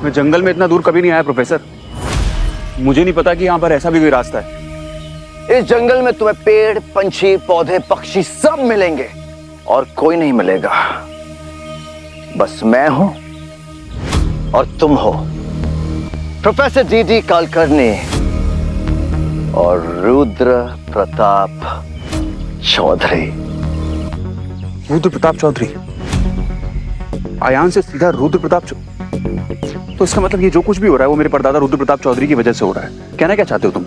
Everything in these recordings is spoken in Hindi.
मैं जंगल में इतना दूर कभी नहीं आया प्रोफेसर। मुझे नहीं पता कि यहाँ पर ऐसा भी कोई रास्ता है। इस जंगल में तुम्हें पेड़, पंछी, पौधे, पक्षी सब मिलेंगे और कोई नहीं मिलेगा। बस मैं हूं और तुम हो, प्रोफेसर डीडी कुलकर्णी और रुद्र प्रताप चौधरी। रुद्र प्रताप चौधरी? आयान से सीधा रुद्र प्रताप तो इसका मतलब ये जो कुछ भी हो रहा है वो मेरे परदादा रुद्र प्रताप चौधरी की वजह से हो रहा है। कहना क्या चाहते हो तुम?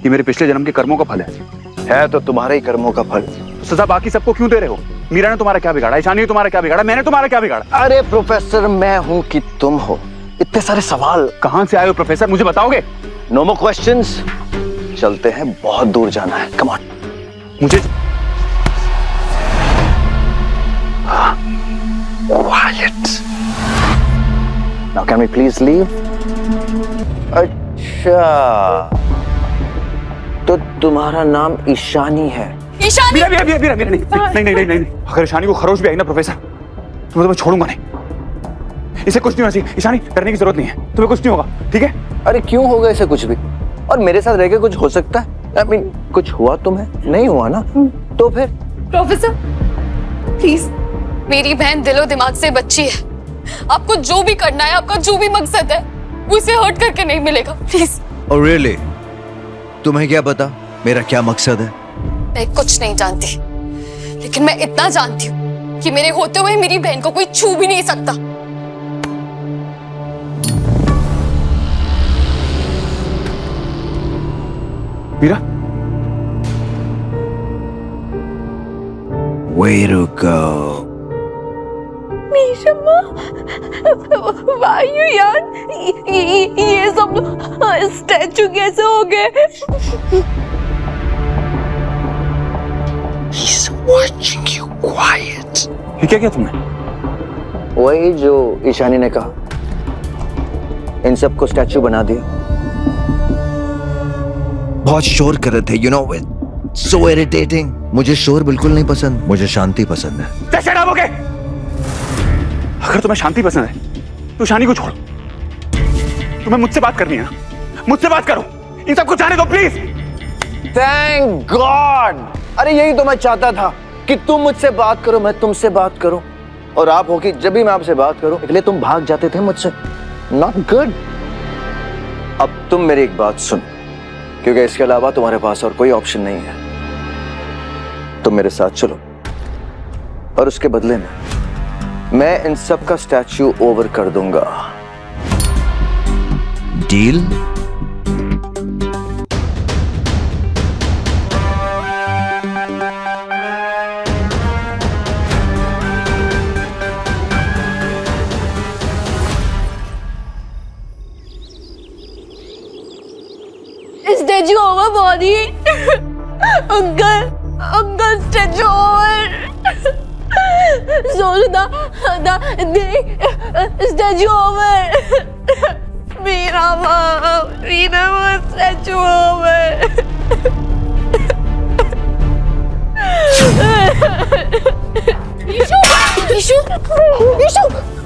ये मेरे पिछले जन्म के कर्मों का फल है तो तुम्हारे ही कर्मों का फल। तो सजा बाकी सबको क्यों दे रहे हो? मीरा ने तुम्हारा क्या बिगाड़ा? ईशानी ने तुम्हारा क्या बिगाड़ा? मैंने तुम्हारा क्या बिगाड़ा? अरे प्रोफेसर, मैं हूं कि तुम हो? इतने सारे सवाल कहां से आए हो प्रोफेसर, मुझे बताओगे? No more questions. चलते हैं, बहुत दूर जाना है। Come on. मुझे quite. Now can we please leave? अच्छा, तो तुम्हारा नाम ईशानी है? ईशानी? मीरा नहीं। अगर ईशानी को खरोच भी आई ना प्रोफेसर, तो मैं छोड़ूंगा नहीं। इसे कुछ नहीं होना चाहिए। ईशानी, डरने की जरूरत नहीं है, तुम्हें कुछ नहीं होगा, ठीक है? अरे क्यों होगा इसे कुछ भी? और मेरे साथ रह के कुछ हो सकता है? I mean, कुछ हुआ तुम्हें? नहीं हुआ ना? तो फिर प्रोफेसर प्लीज, मेरी बहन दिलो दिमाग से बच्ची है। आपको जो भी करना है, आपका जो भी मकसद है, वो इसे हर्ट करके नहीं मिलेगा, प्लीज। Oh really? तुम्हें क्या पता मेरा क्या मकसद है? मैं कुछ नहीं जानती, लेकिन मैं इतना जानती हूँ कि मेरे होते हुए मेरी बहन को कोई छू भी नहीं सकता। Meera, Way to go. मीशम्मा, why you यार? ये सब स्टैचू कैसे हो गए? He's watching you quiet. ये क्या किया तुमने? वही जो ईशानी ने कहा, इन सबको स्टैचू बना दिया। बहुत शोर कर रहे थे, you know it. So irritating. मुझे शोर बिल्कुल नहीं पसंद, मुझे शांति पसंद है। Shut up, okay? अगर तुम्हें शांति पसंद है तो ईशानी को छोड़ो। तुम्हें मुझसे बात करनी है ना, मुझसे बात करो। इन सबको जाने दो प्लीज। Thank God. अरे यही तो मैं चाहता था कि तुम मुझसे बात करो, मैं तुमसे बात करूं, और आप हो कि जब भी मैं आपसे बात करूं इसलिए तुम भाग जाते थे मुझसे। Not good. अब तुम मेरी एक बात सुन, क्योंकि इसके अलावा तुम्हारे पास और कोई ऑप्शन नहीं है। तुम मेरे साथ चलो और उसके बदले में मैं इन सब का स्टैच्यू ओवर कर दूंगा। Deal? Statue over body. Uncle statue over. सोचना स्टैचू ओवर। मेरा स्टैचू ओवर। ईशू,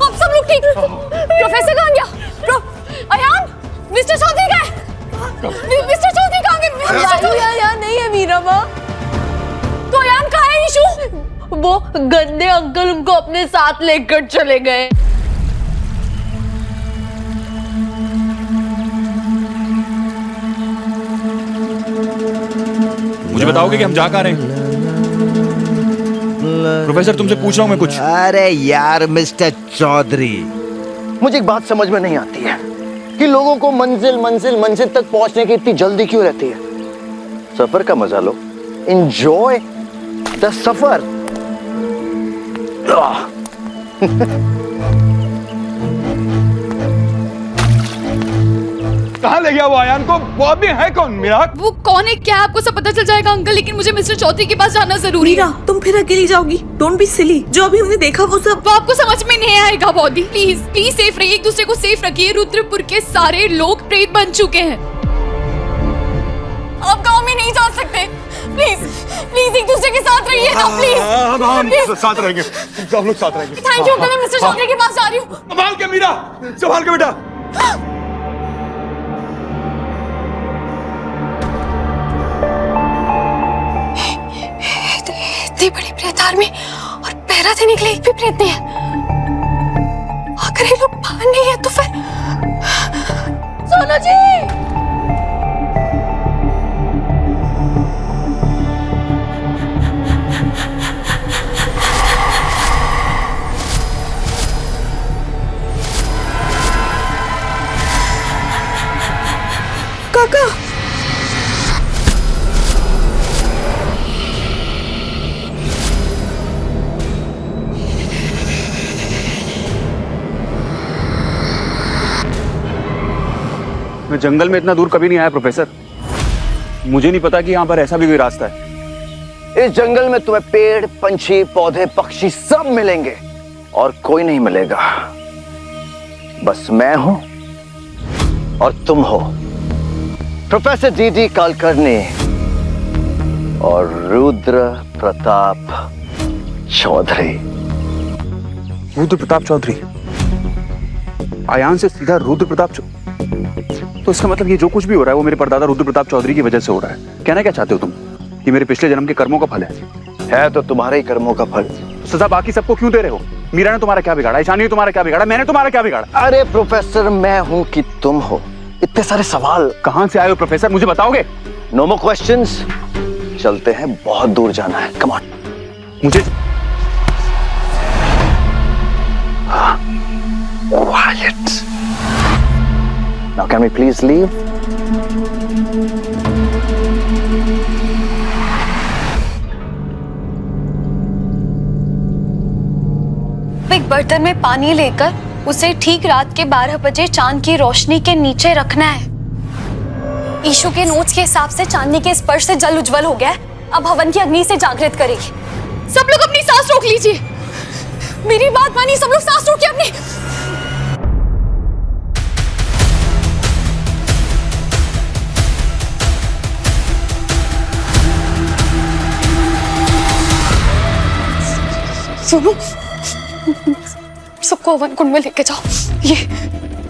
आप सब लोग ठीक? प्रोफेसर कहाँ गया? अयान, मिस्टर चौधरी कहाँ है? मिस्टर चौधरी कहाँ गए? यहाँ नहीं है मीरा माँ। तो अयान कहाँ है ईशू? वो गंदे अंकल उनको अपने साथ लेकर चले गए। मुझे बताओगे कि हम जा कहाँ रहे हैं? प्रोफेसर, तुमसे पूछ रहा हूँ मैं कुछ। अरे यार मिस्टर चौधरी, मुझे एक बात समझ में नहीं आती है कि लोगों को मंजिल तक पहुंचने की इतनी जल्दी क्यों रहती है। सफर का मजा लो, एंजॉय द सफर। कहाँ ले गया वो आयान को? वो आदमी है कौन? मीरा, वो कौन है क्या आपको सब पता चल जाएगा अंकल, लेकिन मुझे मिस्टर चौधरी के पास जाना जरूरी है। मीरा, तुम फिर अकेली जाओगी? Don't be silly. जो अभी हमने देखा वो सब वो आपको समझ में नहीं आएगा बॉडी। प्लीज प्लीज सेफ रहिए, एक दूसरे को सेफ रखिए। रुद्रपुर के सारे लोग प्रेत बन चुके हैं। आप गांव में नहीं जा सकते। प्लीज प्लीज एक दूसरे के साथ रहिए ना, प्लीज। हम साथ रहेंगे, सब लोग साथ रहेंगे। थैंक यू अंकल, मैं मिस्टर चौधरी के पास जा रही हूँ। संभाल के मीरा, संभाल के बेटा। इतनी बड़ी प्रेत आर्मी और पैरा देने के लिए एक भी प्रेत नहीं है। अगर ये लोग बाहर नहीं है तो फिर सोनू जी। काका मैं जंगल में इतना दूर कभी नहीं आया प्रोफेसर। मुझे नहीं पता कि यहाँ पर ऐसा भी कोई रास्ता है। इस जंगल में तुम्हें पेड़, पंछी, पौधे, पक्षी सब मिलेंगे और कोई नहीं मिलेगा। बस मैं हूं और तुम हो, प्रोफेसर डीडी कालकर्णी और रुद्र प्रताप चौधरी। रुद्र प्रताप चौधरी? आयान से सीधा रुद्र प्रताप तो इसका मतलब ये जो कुछ भी हो रहा है वो मेरे परदादा रुद्र प्रताप चौधरी की वजह से हो रहा है। कहना क्या चाहते हो तुम? ये मेरे पिछले जन्म के कर्मों का फल है तो तुम्हारे ही कर्मों का फल। तो सजा बाकी सबको क्यों दे रहे हो? मीरा ने तुम्हारा क्या बिगाड़ा? ईशानी ने तुम्हारा क्या बिगाड़ा? मैंने तुम्हारा क्या बिगाड़ा? अरे प्रोफेसर, मैं हूं कि तुम हो? इतने सारे सवाल कहां से आए हो प्रोफेसर, मुझे बताओगे? No more questions. चलते हैं, बहुत दूर जाना है। Come on. मुझे Quiet. Now can we please leave? एक बर्तन में पानी लेकर उसे ठीक रात के 12 बजे चांद की रोशनी के नीचे रखना है। ईशु के नोट्स के हिसाब से चांदनी के स्पर्श से जल उज्जवल हो गया है। अब हवन की अग्नि से जागृत करेगी। सब लोग अपनी सांस रोक लीजिए। मेरी बात मानिए, सब लोग सांस रोकिए अपनी। सुनो, सबको हवन कुंड में लेके जाओ। ये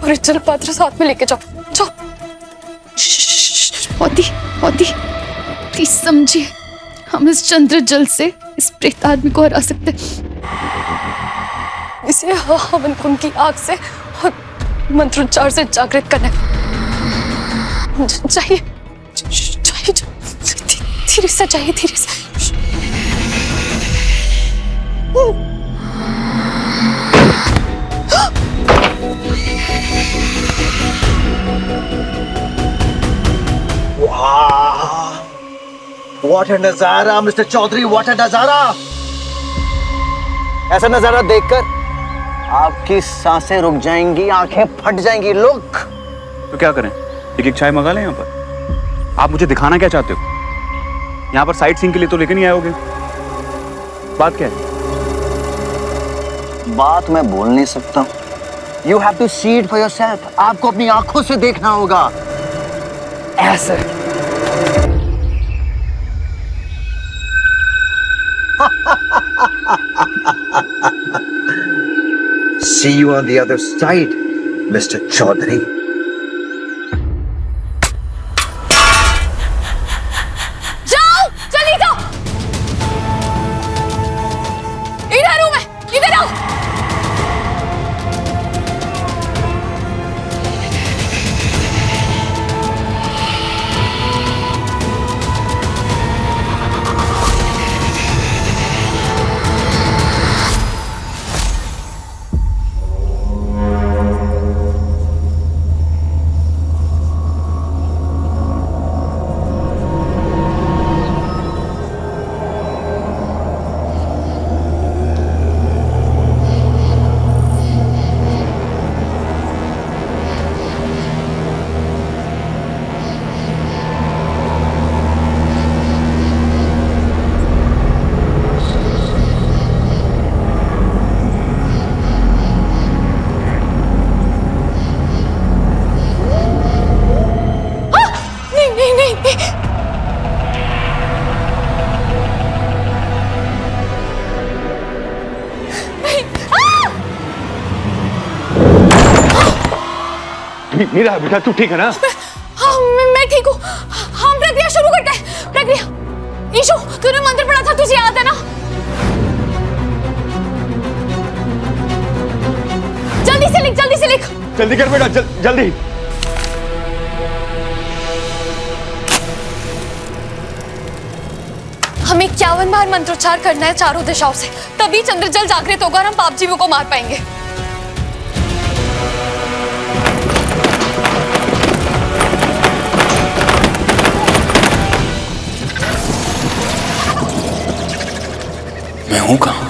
और जल पात्र साथ में लेके जाओ। जाओ। मोदी मोदी प्लीज समझिए, हम इस चंद्र जल से इस प्रेत आदमी को हरा सकते। इसे हवन कुंड की आग से और मंत्रोच्चार से जागृत करना चाहिए। चाहिए धीरे से, चाहिए धीरे से। What a नजारा मिस्टर चौधरी, what a नजारा। ऐसा नजारा देखकर आपकी सांसें रुक जाएंगी, आंखें फट जाएंगी। लुक। तो क्या करें, एक चाय मंगा लें यहाँ पर? आप मुझे दिखाना क्या चाहते हो? यहाँ पर साइट सीइंग के लिए तो लेकर नहीं आए होगे। बात क्या है? बात मैं बोल नहीं सकता। You have to see it for yourself। आपको अपनी आंखों से देखना होगा। ऐसे। See you on the other side, Mr. Chaudhary. जाओ, चली जाओ। इधर हूं मैं, इधर आओ। मीरा बेटा तू ठीक है ना? हाँ मैं ठीक हूँ। हम प्रक्रिया शुरू करते हैं। प्रक्रिया ईशु तूने मंत्र पढ़ा था, तुझे याद है ना? जल्दी से लिख, जल्दी से लिख। जल्दी कर बेटा, जल्दी। हमें 51 बार मंत्रोच्चार करना है चारों दिशाओं से, तभी चंद्रजल जागृत होगा और हम पाप जीवों को मार पाएंगे। मैं हूं कहां?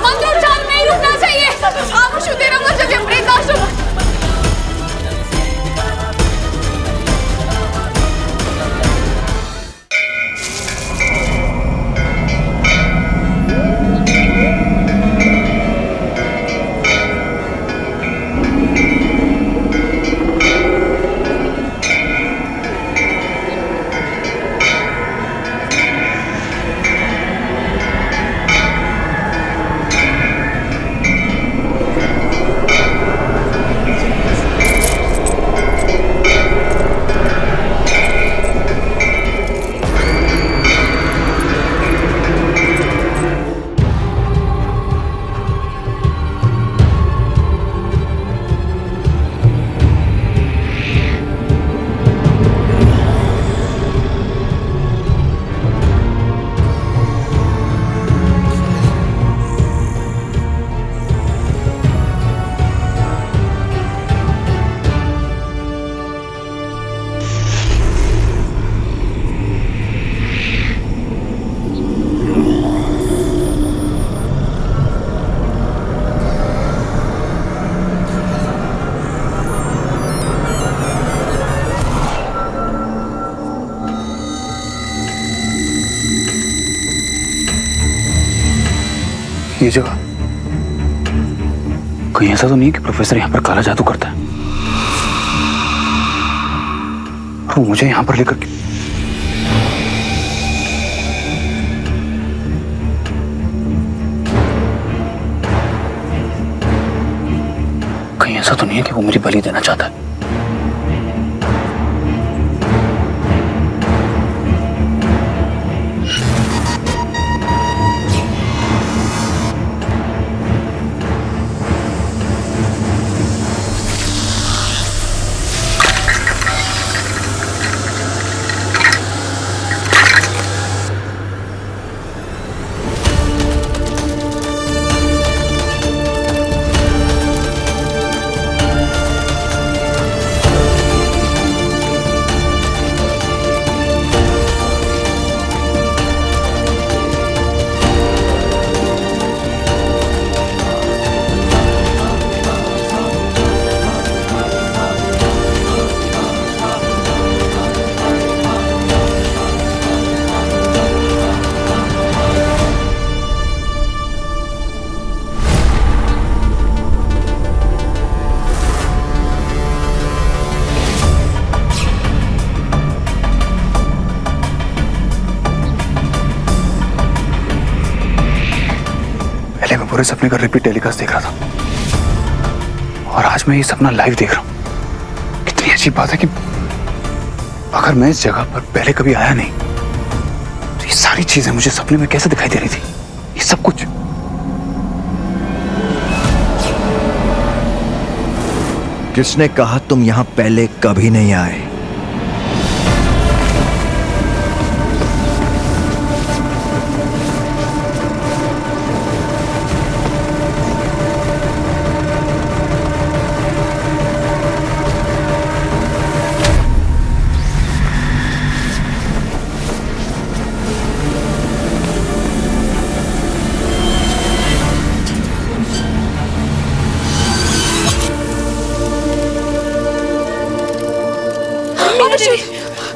मंत्रोच्चार नहीं रुकना चाहिए। आप शुद्धि नमः चलिए प्रेताश्रम। ये जगह कहीं ऐसा तो नहीं है कि प्रोफेसर यहाँ पर काला जादू करता है और वो मुझे यहाँ पर लेकर के कहीं ऐसा तो नहीं है कि वो मेरी बलि देना चाहता है। अपने सपने का रिपीट टेलीकास्ट देख रहा था और आज मैं ये सपना लाइव देख रहा हूं। कितनी अजीब बात है कि अगर मैं इस जगह पर पहले कभी आया नहीं तो ये सारी चीजें मुझे सपने में कैसे दिखाई दे रही थी, ये सब कुछ। किसने कहा तुम यहां पहले कभी नहीं आए?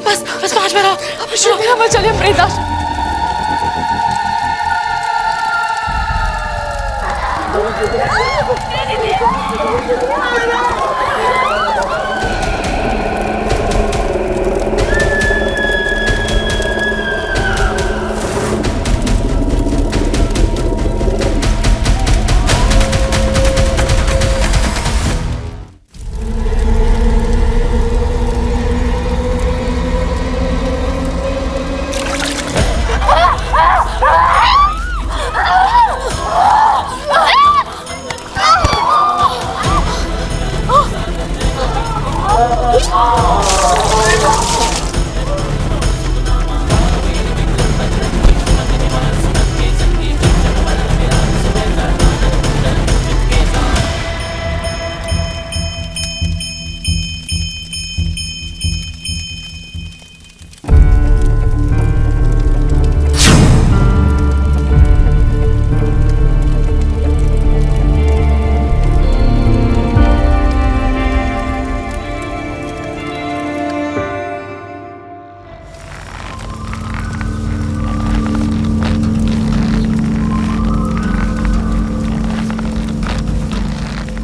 बस बस 5 मिनट अब चलिए प्रेताश।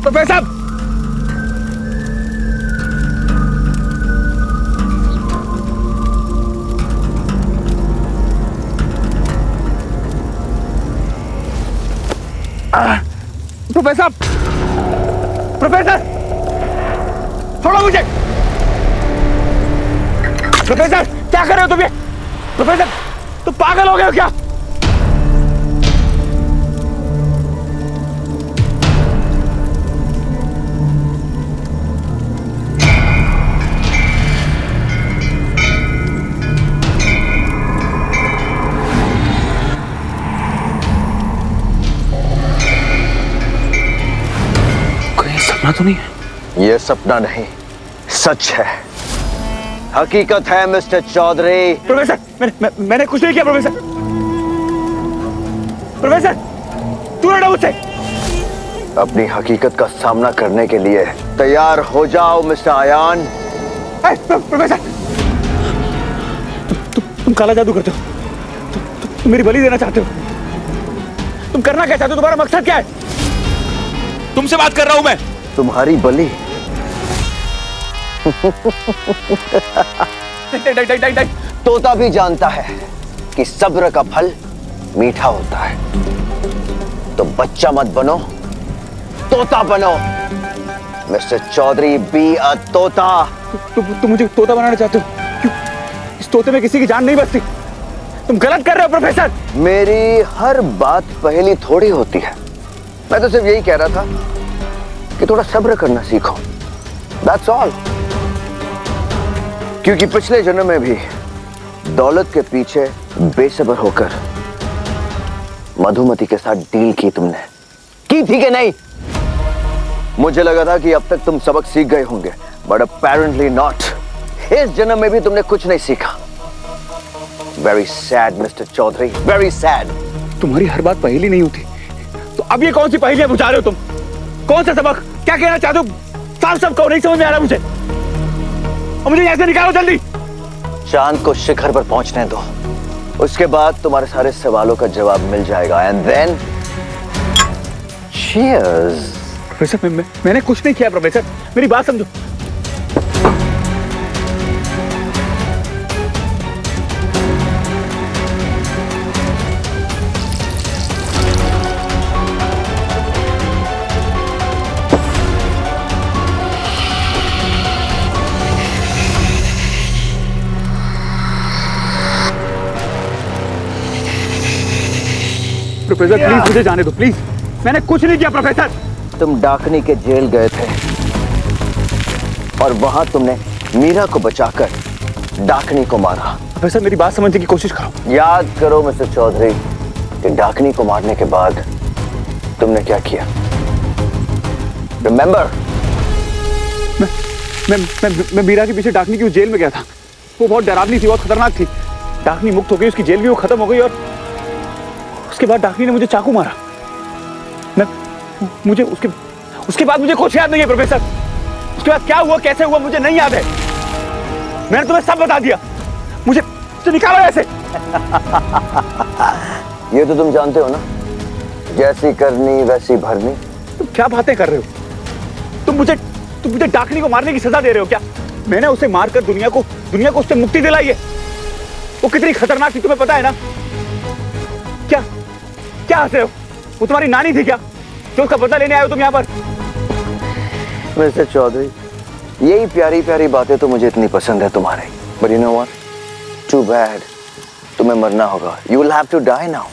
प्रोफेसर साहब, प्रोफेसर साहब, प्रोफेसर छोड़ो मुझे। प्रोफेसर क्या कर रहे हो तुम ये? प्रोफेसर तुम पागल हो गए हो क्या? सपना तो नहीं है? यह सपना नहीं, सच है, हकीकत है मिस्टर चौधरी। प्रोफेसर मैंने कुछ नहीं किया। प्रोफेसर प्रोफेसर तू लड़ा मुझसे। अपनी हकीकत का सामना करने के लिए तैयार हो जाओ मिस्टर आयान। प्रोफेसर तुम काला जादू करते हो, तुम मेरी बलि देना चाहते हो। तुम करना क्या चाहते हो? तुम्हारा मकसद क्या है? तुमसे बात कर रहा हूं मैं। तुम्हारी बलि? तोता भी जानता है कि सब्र का फल मीठा होता है, तो बच्चा मत बनो, तोता बनो। मिस्टर चौधरी, बी अ तोता। तुम मुझे तोता बनाना चाहते हो? क्यों? इस तोते में किसी की जान नहीं बचती। तुम गलत कर रहे हो प्रोफेसर। मेरी हर बात पहेली थोड़ी होती है। मैं तो सिर्फ यही कह रहा था कि थोड़ा सब्र करना सीखो, That's all। क्योंकि पिछले जन्म में भी दौलत के पीछे बेसब्र होकर मधुमती के साथ डील की तुमने, की थी कि नहीं? मुझे लगा था कि अब तक तुम सबक सीख गए होंगे, बट apparently not। इस जन्म में भी तुमने कुछ नहीं सीखा। Very sad, mister Chaudhary, very sad। तुम्हारी हर बात पहेली नहीं होती, तो अब ये कौन सी पहेलियां बुझा रहे हो तुम? कौन सा सबक? क्या कहना चाहते हो? साफ साफ कहो, नहीं समझ में आ रहा मुझे। और मुझे यहाँ से निकालो जल्दी। चांद को शिखर पर पहुंचने दो, उसके बाद तुम्हारे सारे सवालों का जवाब मिल जाएगा। And then cheers. प्रोफेसर मैंने कुछ नहीं किया। प्रोफेसर मेरी बात समझो। प्रोफेसर प्लीज मुझे जाने दो प्लीज। मैंने कुछ नहीं किया प्रोफेसर। तुम डाकनी के जेल गए थे और वहां तुमने मीरा को बचाकर डाकनी को मारा। प्रोफेसर मेरी बात समझने की कोशिश करो। याद करो मिस्टर चौधरी कि डाकनी को मारने के बाद तुमने क्या किया। रिमेंबर। मैं मीरा के पीछे डाकनी की जेल में गया था। वो बहुत डरावनी थी, बहुत खतरनाक थी। डाकनी मुक्त हो गई, उसकी जेल भी वो खत्म हो गई और उसके बाद डाकनी ने मुझे चाकू मारा। मुझे उसके बाद मुझे कुछ याद नहीं है प्रोफेसर। उसके बाद क्या हुआ, कैसे हुआ, मुझे नहीं याद है। मैंने तुम्हें सब बता दिया। मुझे निकालो ऐसे। ये तो तुम जानते हो ना, जैसी करनी वैसी भरनी। तुम क्या बातें कर रहे हो? तुम मुझे डाकनी को मारने की सजा दे रहे हो क्या? मैंने उसे मारकर दुनिया को उससे मुक्ति दिलाई है। वो कितनी खतरनाक थी तुम्हें पता है ना? क्या हंस रहे हो? वो तुम्हारी नानी थी क्या, जो उसका बदला लेने आए हो तुम यहाँ पर? मिस्टर चौधरी, यही प्यारी प्यारी बातें तो मुझे इतनी पसंद है तुम्हारी। But you know what, too bad, तुम्हें मरना होगा। You will have to die now.